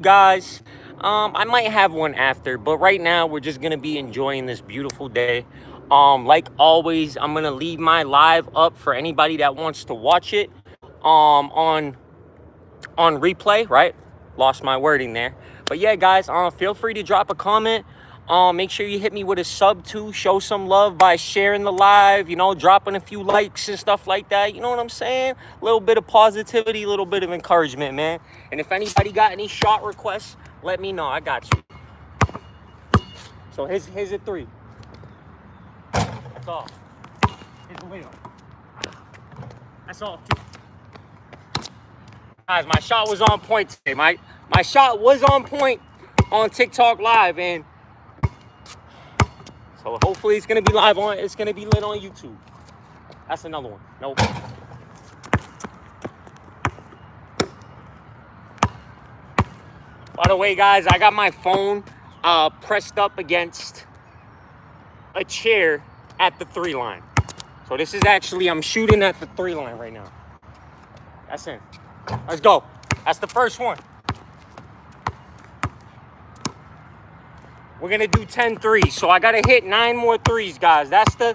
guys. I might have one after, but right now we're just gonna be enjoying this beautiful day. Like always, I'm gonna leave my live up for anybody that wants to watch it. On replay, right? Lost my wording there. But yeah, guys, feel free to drop a comment. Make sure you hit me with a sub too. Show some love by sharing the live, dropping a few likes and stuff like that. You know what I'm saying? A little bit of positivity, a little bit of encouragement, man. And if anybody got any shot requests, let me know. I got you. So here's a three. That's all. Here's a layup. That's all. Guys, my shot was on point today. My shot was on point on TikTok Live, and so hopefully it's gonna be live on. It's gonna be lit on YouTube. That's another one. Nope. By the way, guys, I got my phone pressed up against a chair at the 3 line. So this is actually, I'm shooting at the 3 line right now. That's in. Let's go. That's the first one. We're going to do 10 threes. So I got to hit 9 more threes, guys. That's the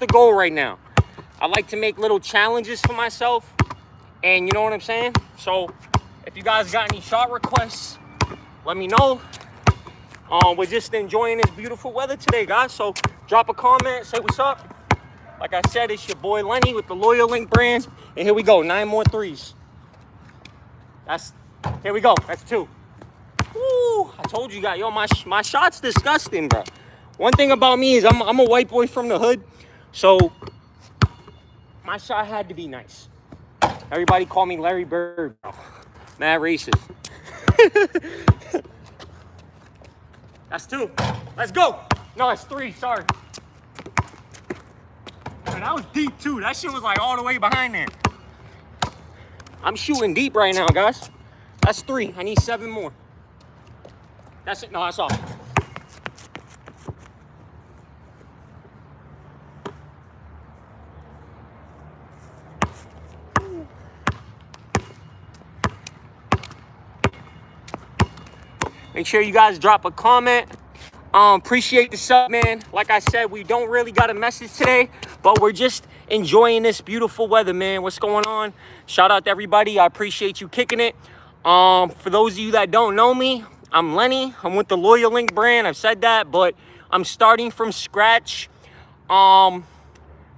goal right now. I like to make little challenges for myself. And you know what I'm saying? So if you guys got any shot requests, let me know. We're just enjoying this beautiful weather today, guys. So drop a comment, say what's up. Like I said, it's your boy Lenny with the Loyal Link brand. And here we go, 9 more threes. Here we go, that's 2. Woo, I told you guys, yo, my shot's disgusting, bro. One thing about me is I'm a white boy from the hood. So my shot had to be nice. Everybody call me Larry Bird, bro. Mad racist. That's 2. Let's go. No, that's 3, sorry. Man, that was deep too. That shit was like all the way behind there. I'm shooting deep right now, guys. That's 3. I need 7 more. That's it. No, that's all. Make sure you guys drop a comment. Appreciate the sub, man. Like I said, we don't really got a message today, but we're just enjoying this beautiful weather, man. What's going on? Shout out to everybody. I appreciate you kicking it. For those of you that don't know me, I'm Lenny. I'm with the Loyal Link brand. I've said that, but I'm starting from scratch.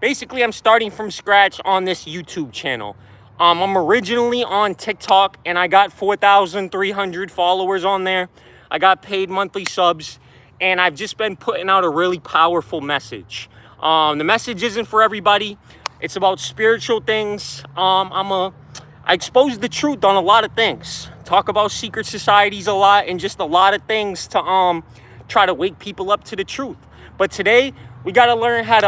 Basically, I'm starting from scratch on this YouTube channel. I'm originally on TikTok, and I got 4,300 followers on there. I got paid monthly subs, and I've just been putting out a really powerful message. The message isn't for everybody. It's about spiritual things. I expose the truth on a lot of things. Talk about secret societies a lot, and just a lot of things to try to wake people up to the truth. But today we gotta learn how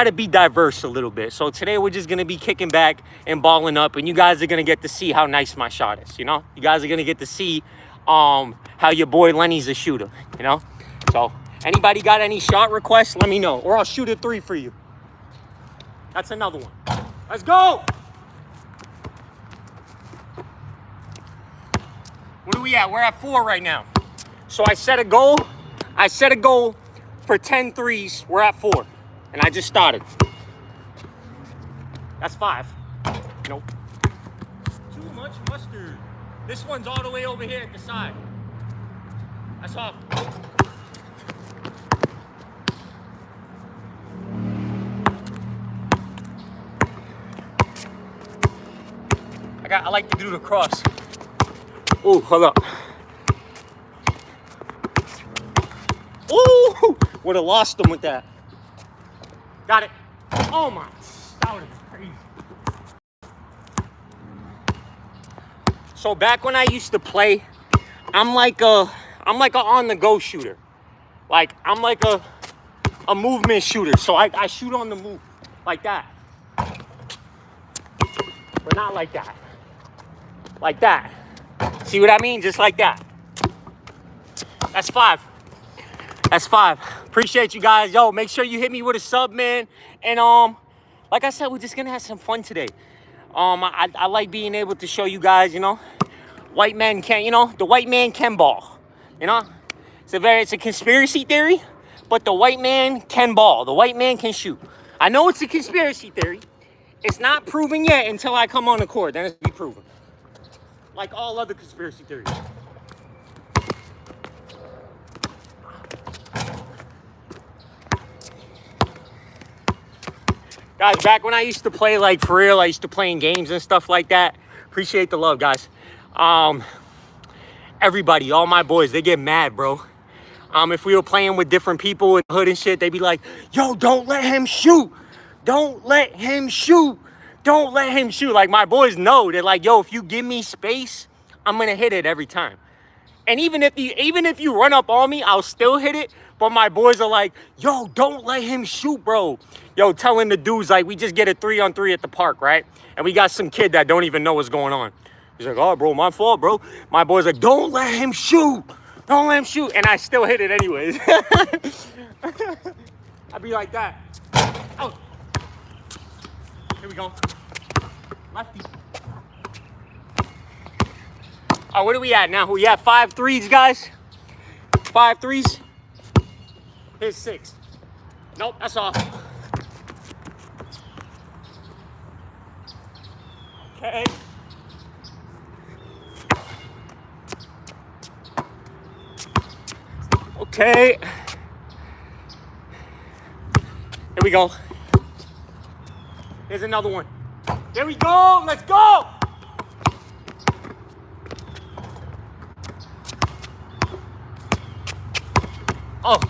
to be diverse a little bit. So today we're just gonna be kicking back and balling up, and you guys are gonna get to see how nice my shot is. You guys are gonna get to see how your boy Lenny's a shooter. So anybody got any shot requests, let me know, or I'll shoot a 3 for you. That's another one. Let's go. What are we at? We're at 4 right now. So I set a goal for 10 threes. We're at 4. And I just started. That's 5. Nope. Too much mustard. This one's all the way over here at the side. That's off. I like to do the cross. Oh, hold up. Ooh, would have lost them with that. Got it. Oh my, that would have been crazy. So back when I used to play, I'm like a on-the-go shooter. Like I'm like a movement shooter. So I shoot on the move like that, but not like that. Like that. See what I mean? Just like that. That's 5. That's 5. Appreciate you guys. Yo, make sure you hit me with a sub, man. And like I said, we're just gonna have some fun today. I like being able to show you guys, white men can, you know, the white man can ball. You know, it's a conspiracy theory, but the white man can ball. The white man can shoot. I know it's a conspiracy theory. It's not proven yet until I come on the court. Then it's be proven. Like all other conspiracy theories. Guys, back when I used to play, like, for real, I used to play in games and stuff like that. Appreciate the love, guys. Everybody, all my boys, they get mad, bro. If we were playing with different people in the hood and shit, they'd be like, yo, don't let him shoot. Don't let him shoot. Don't let him shoot. Like, my boys know. They're like, yo, if you give me space, I'm going to hit it every time. And even if you run up on me, I'll still hit it. But my boys are like, yo, don't let him shoot, bro. Yo, telling the dudes, like, we just get a 3-on-3 at the park, right? And we got some kid that don't even know what's going on. He's like, oh, bro, my fault, bro. My boy's like, don't let him shoot. Don't let him shoot. And I still hit it anyways. I'd be like that. Oh. Here we go. Lefty. All right, what are we at now? We at 5 threes, guys. 5 threes. Here's 6. Nope, that's off. Okay. Okay. Here we go. Here's another one. There we go. Let's go. Oh.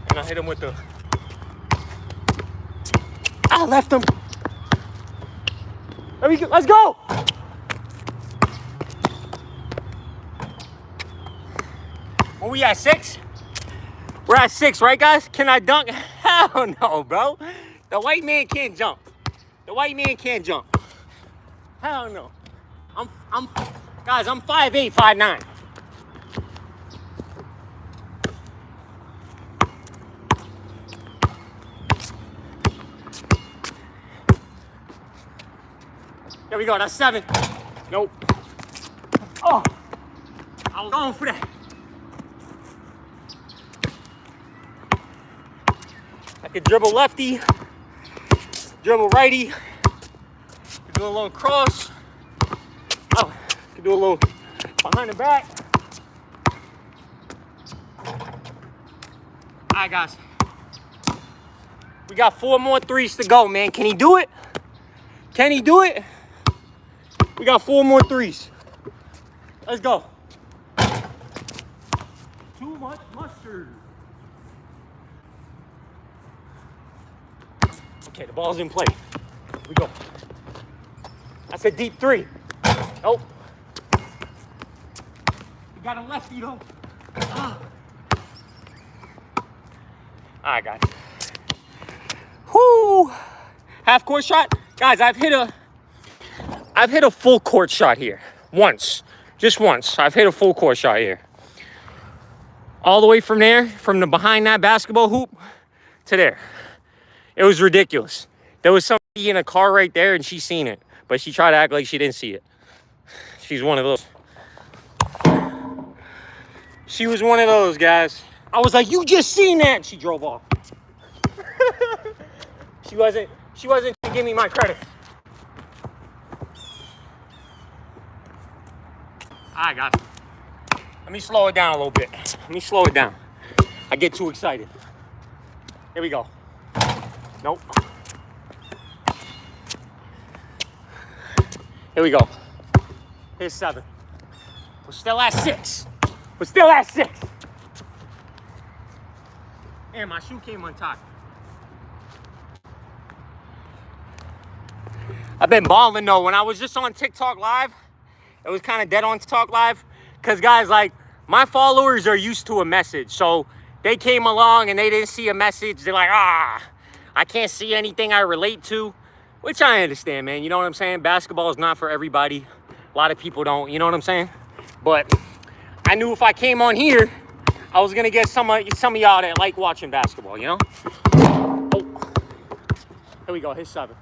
And I hit him with the... I left him. There we go. Let's go. What we at, 6? We're at 6, right, guys? Can I dunk? Hell no, bro. The white man can't jump. The white man can't jump. Hell no. Guys, I'm 5'8", 5'9". There we go, that's 7. Nope. Oh, I was going for that. I could dribble lefty, dribble righty, could do a little cross. Oh, could do a little behind the back. All right, guys. We got 4 more threes to go, man. Can he do it? Can he do it? We got 4 more threes. Let's go. Too much mustard. Okay, the ball's in play. Here we go. That's a deep 3. Nope. We got a lefty though. Ah. All right, guys. Whoo! Half court shot, guys. I've hit a full court shot here once, just once. I've hit a full court shot here. All the way from there, from the behind that basketball hoop to there. It was ridiculous. There was somebody in a car right there and she seen it, but she tried to act like she didn't see it. She's one of those. She was one of those, guys. I was like, you just seen that. And she drove off. She wasn't to give me my credit. All right, guys. Let me slow it down a little bit. Let me slow it down. I get too excited. Here we go. Nope. Here we go. Here's 7. We're still at 6. We're still at 6. Man, my shoe came untied. I've been balling though. When I was just on TikTok Live, it was kind of dead on TikTok Live. Because guys, like, my followers are used to a message. So they came along and they didn't see a message. They're like, I can't see anything I relate to. Which I understand, man. You know what I'm saying? Basketball is not for everybody. A lot of people don't. You know what I'm saying? But I knew if I came on here, I was going to get some of y'all that like watching basketball, you know? Oh. Here we go. Here's 7.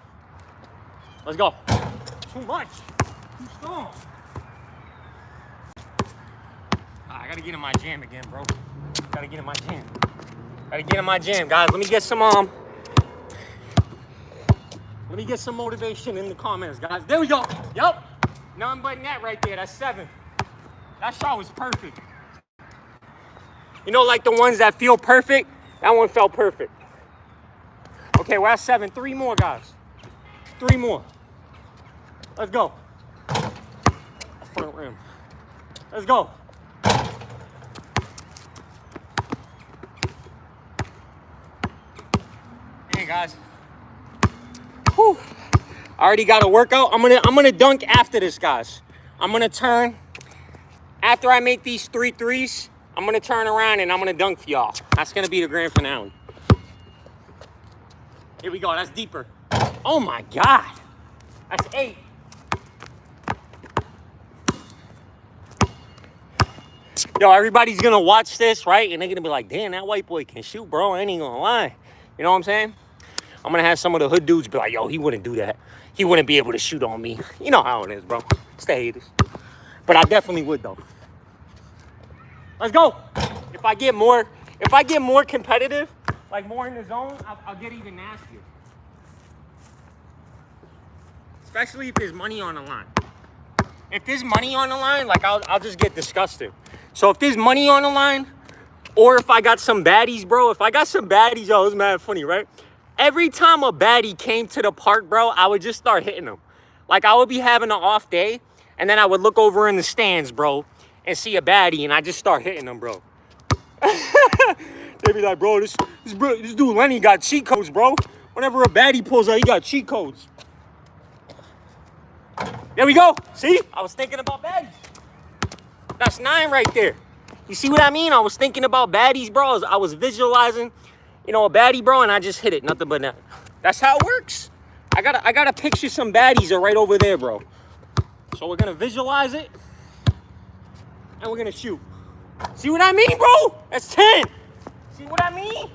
Let's go. Too much. Too strong. I gotta get in my jam again, bro. Gotta get in my jam. Gotta get in my jam, guys. Let me get some motivation in the comments, guys. There we go. Yup. Nothing but net right there. That's 7. That shot was perfect. You know, like the ones that feel perfect? That one felt perfect. Okay, we're at 7. 3 more, guys. 3 more. Let's go. Front rim. Let's go. Hey, guys. Whew. I already got a workout. I'm gonna dunk after this, guys. I'm gonna turn. After I make these 3 threes, I'm gonna turn around and I'm gonna dunk for y'all. That's gonna be the grand finale. Here we go. That's deeper. Oh my God. That's 8. Yo, everybody's gonna watch this, right? And they're gonna be like, damn, that white boy can shoot, bro. I ain't even gonna lie. You know what I'm saying? I'm gonna have some of the hood dudes be like, yo, he wouldn't do that. He wouldn't be able to shoot on me. You know how it is, bro. It's the haters. But I definitely would, though. Let's go. If I get more competitive, like more in the zone, I'll get even nastier. Especially if there's money on the line. If there's money on the line, like I'll just get disgusted. So if there's money on the line, or if I got some baddies, bro. If I got some baddies, yo, it's mad funny, right? Every time a baddie came to the park, bro, I would just start hitting them. Like I would be having an off day, and then I would look over in the stands, bro, and see a baddie, and I just start hitting them, bro. They be like, bro, this dude Lenny got cheat codes, bro. Whenever a baddie pulls out, he got cheat codes. There we go. See? I was thinking about baddies. That's 9 right there. You see what I mean? I was thinking about baddies, bro. I was visualizing, you know, a baddie, bro, and I just hit it. Nothing but that. That's how it works. I gotta picture some baddies are right over there, bro. So we're gonna visualize it, and we're gonna shoot. See what I mean, bro? That's 10. See what I mean?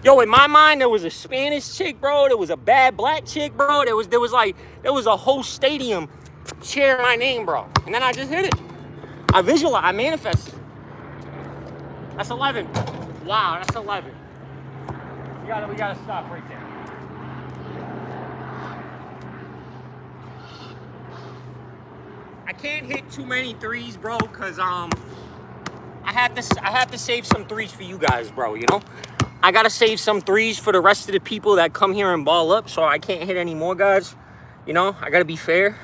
Yo, in my mind, there was a Spanish chick, bro. There was a bad black chick, bro. There was a whole stadium cheering my name, bro. And then I just hit it. I visualized, I manifested. That's 11. Wow, that's 11. We gotta stop right there. I can't hit too many threes, bro, cause I have to save some threes for you guys, bro. You know, I gotta save some threes for the rest of the people that come here and ball up. So I can't hit any more, guys. You know, I gotta be fair.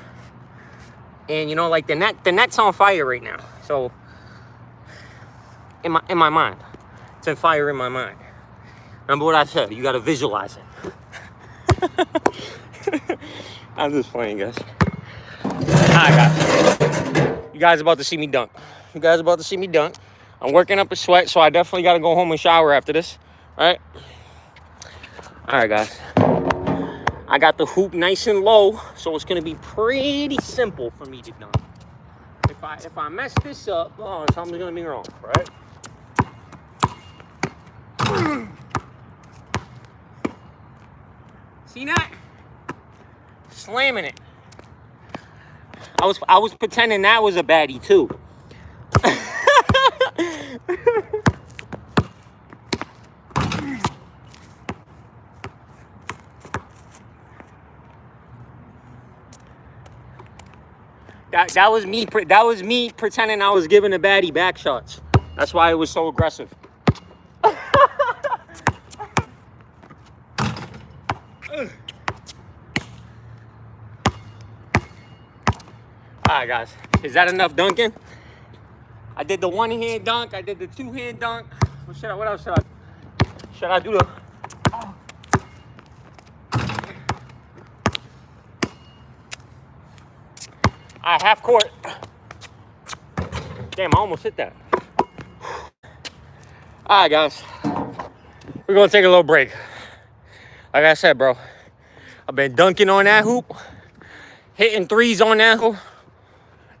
And you know, like the net's on fire right now. So in my mind, it's on fire in my mind. Remember what I said? You gotta visualize it. I'm just playing, guys. Alright, guys. You guys about to see me dunk. I'm working up a sweat, so I definitely gotta go home and shower after this. Alright? Alright, guys. I got the hoop nice and low, so it's gonna be pretty simple for me to dunk. If I mess this up, oh, something's gonna be wrong, right? See that? Slamming it. I was pretending that was a baddie too. That was me pretending I was giving a baddie back shots. That's why it was so aggressive. Alright, guys. Is that enough dunking? I did the one-hand dunk. I did the two-hand dunk. What else should I do? Should I do the... Oh. Alright, half court. Damn, I almost hit that. Alright, guys. We're going to take a little break. Like I said, bro. I've been dunking on that hoop. Hitting threes on that hoop.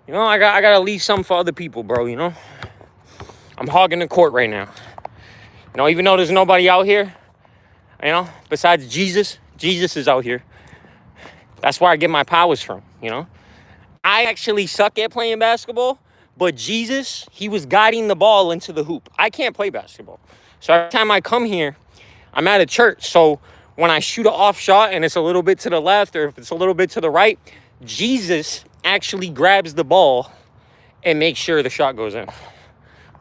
You know, I gotta leave some for other people, bro, you know? I'm hogging the court right now. You know, even though there's nobody out here, you know, besides Jesus. Jesus is out here. That's where I get my powers from, you know? I actually suck at playing basketball, but Jesus, he was guiding the ball into the hoop. I can't play basketball. So every time I come here, I'm at a church. So when I shoot an off shot and it's a little bit to the left or if it's a little bit to the right, Jesus actually grabs the ball and makes sure the shot goes in.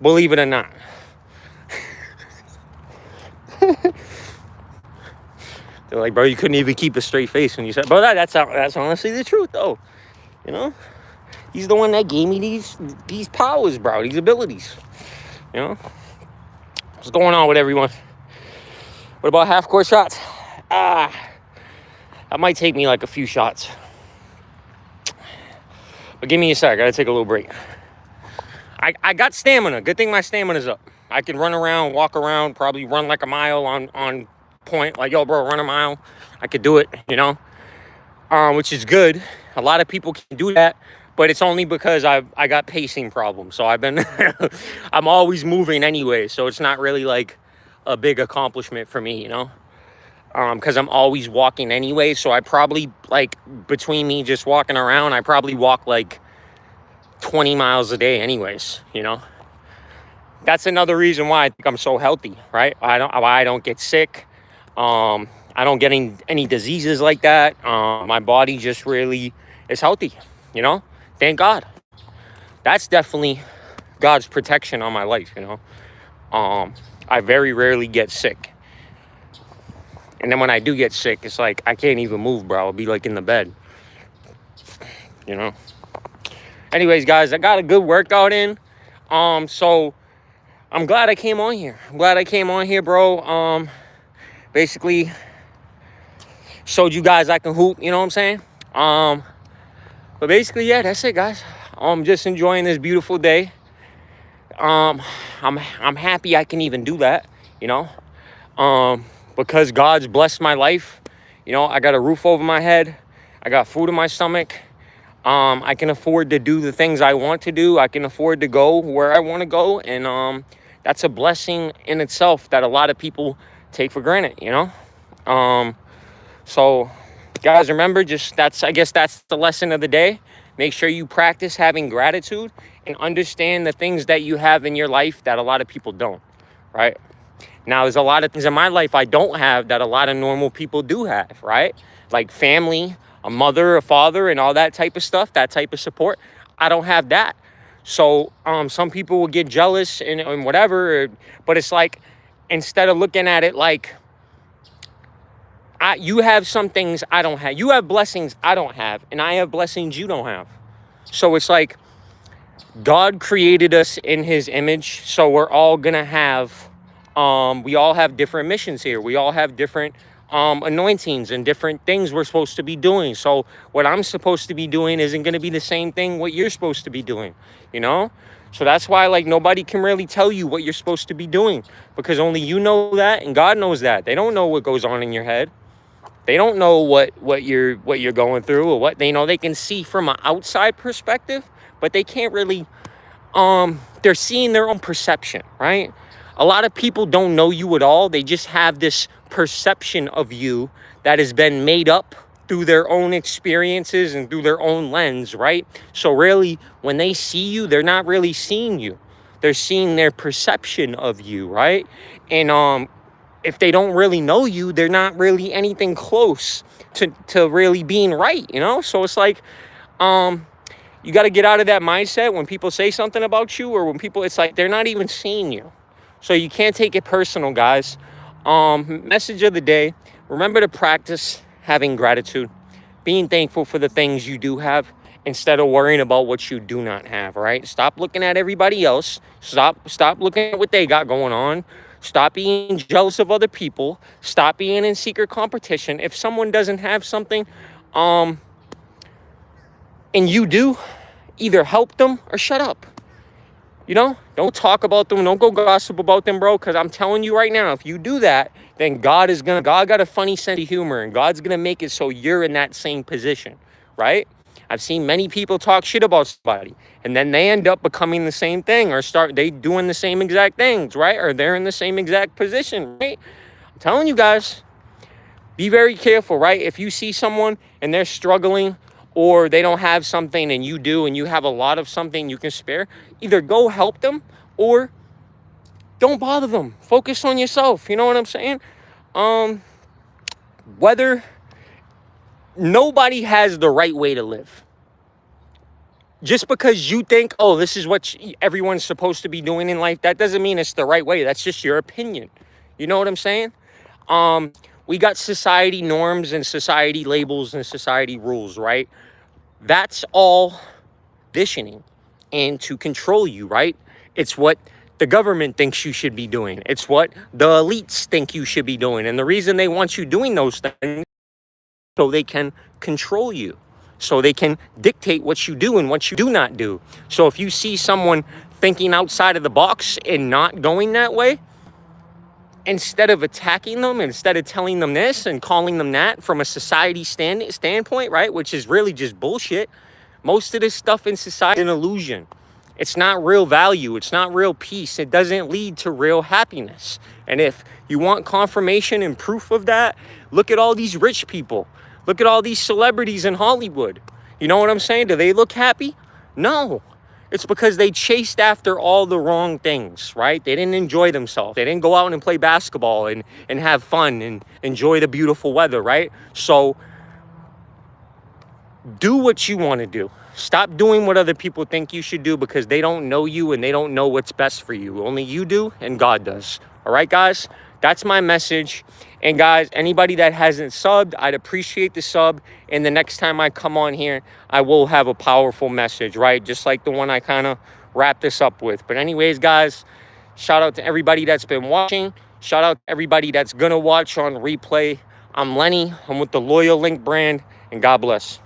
Believe it or not. They're like, bro, you couldn't even keep a straight face when you said, bro, that's honestly the truth, though. You know, he's the one that gave me these powers, bro, these abilities. You know, what's going on with everyone? What about half court shots? That might take me like a few shots. But give me a sec. I gotta take a little break. I got stamina. Good thing my stamina's up. I can run around, walk around, probably run like a mile on point. Like, yo, bro, run a mile. I could do it, you know, which is good. A lot of people can do that, but it's only because I got pacing problems. So I've been, I'm always moving anyway. So it's not really like a big accomplishment for me, you know, because I'm always walking anyway. So I probably, like, between me just walking around, I probably walk like 20 miles a day anyways, you know. That's another reason why I think I'm so healthy, right? I don't get sick. I don't get any diseases like that. My body just really is healthy, you know? Thank God. That's definitely God's protection on my life, you know? I very rarely get sick. And then when I do get sick, it's like I can't even move, bro. I'll be like in the bed, you know? Anyways, guys, I got a good workout in. So I'm glad I came on here. I'm glad I came on here, bro. Basically showed you guys I can hoop, you know what I'm saying? But basically, yeah, that's it, guys. I'm just enjoying this beautiful day. I'm happy I can even do that, you know? Because God's blessed my life. You know, I got a roof over my head. I got food in my stomach. I can afford to do the things I want to do. I can afford to go where I want to go. And that's a blessing in itself that a lot of people take for granted, you know? So, guys, remember, I guess that's the lesson of the day. Make sure you practice having gratitude and understand the things that you have in your life that a lot of people don't, right? Now, there's a lot of things in my life I don't have that a lot of normal people do have, right? Like family, a mother, a father, and all that type of stuff, that type of support. I don't have that. So some people will get jealous and whatever, but it's like, instead of looking at it like, you have some things I don't have. You have blessings I don't have, and I have blessings you don't have. So it's like God created us in his image, so we're all going to have, we all have different missions here. We all have different anointings and different things we're supposed to be doing. So what I'm supposed to be doing isn't going to be the same thing what you're supposed to be doing, you know? So that's why, like, nobody can really tell you what you're supposed to be doing, because only you know that and God knows that. They don't know what goes on in your head. They don't know what you're going through or what they know. They can see from an outside perspective, but they can't really, they're seeing their own perception, right? A lot of people don't know you at all. They just have this perception of you that has been made up through their own experiences and through their own lens, right? So really, when they see you, they're not really seeing you. They're seeing their perception of you, right? And if they don't really know you, they're not really anything close to really being right, you know? So it's like, you got to get out of that mindset when people say something about you, or when people, it's like they're not even seeing you. So you can't take it personal, guys. Message of the day, remember to practice having gratitude, being thankful for the things you do have instead of worrying about what you do not have, right? Stop looking at everybody else. Stop looking at what they got going on. Stop being jealous of other people. Stop being in secret competition. If someone doesn't have something, and you do, either help them or shut up. You know, don't talk about them. Don't go gossip about them, bro. Because I'm telling you right now, if you do that, then God got a funny sense of humor, and God's going to make it so you're in that same position, right? I've seen many people talk shit about somebody, and then they end up becoming the same thing, or they doing the same exact things, right? Or they're in the same exact position, right? I'm telling you guys, Be very careful, right? If you see someone and they're struggling or they don't have something and you do and you have a lot of something you can spare, either go help them or don't bother them. Focus on yourself. You know what I'm saying? Whether nobody has the right way to live. Just because you think, oh, this is what everyone's supposed to be doing in life, that doesn't mean it's the right way. That's just your opinion. You know what I'm saying? We got society norms and society labels and society rules, right? That's all conditioning and to control you, right? It's what the government thinks you should be doing. It's what the elites think you should be doing. And the reason they want you doing those things so they can control you, so they can dictate what you do and what you do not do. So if you see someone thinking outside of the box and not going that way, instead of attacking them, instead of telling them this and calling them that from a society standpoint, right, which is really just bullshit, most of this stuff in society is an illusion. It's not real value. It's not real peace. It doesn't lead to real happiness. And if you want confirmation and proof of that, look at all these rich people. Look at all these celebrities in Hollywood. You know what I'm saying? Do they look happy? No. It's because they chased after all the wrong things, right? They didn't enjoy themselves. They didn't go out and play basketball and have fun and enjoy the beautiful weather, right? So do what you want to do. Stop doing what other people think you should do because they don't know you and they don't know what's best for you. Only you do and God does. All right, guys? That's my message. And guys, anybody that hasn't subbed, I'd appreciate the sub. And the next time I come on here, I will have a powerful message, right? Just like the one I kind of wrapped this up with. But anyways, guys, shout out to everybody that's been watching. Shout out to everybody that's going to watch on replay. I'm Lenny. I'm with the Loyal Link brand. And God bless.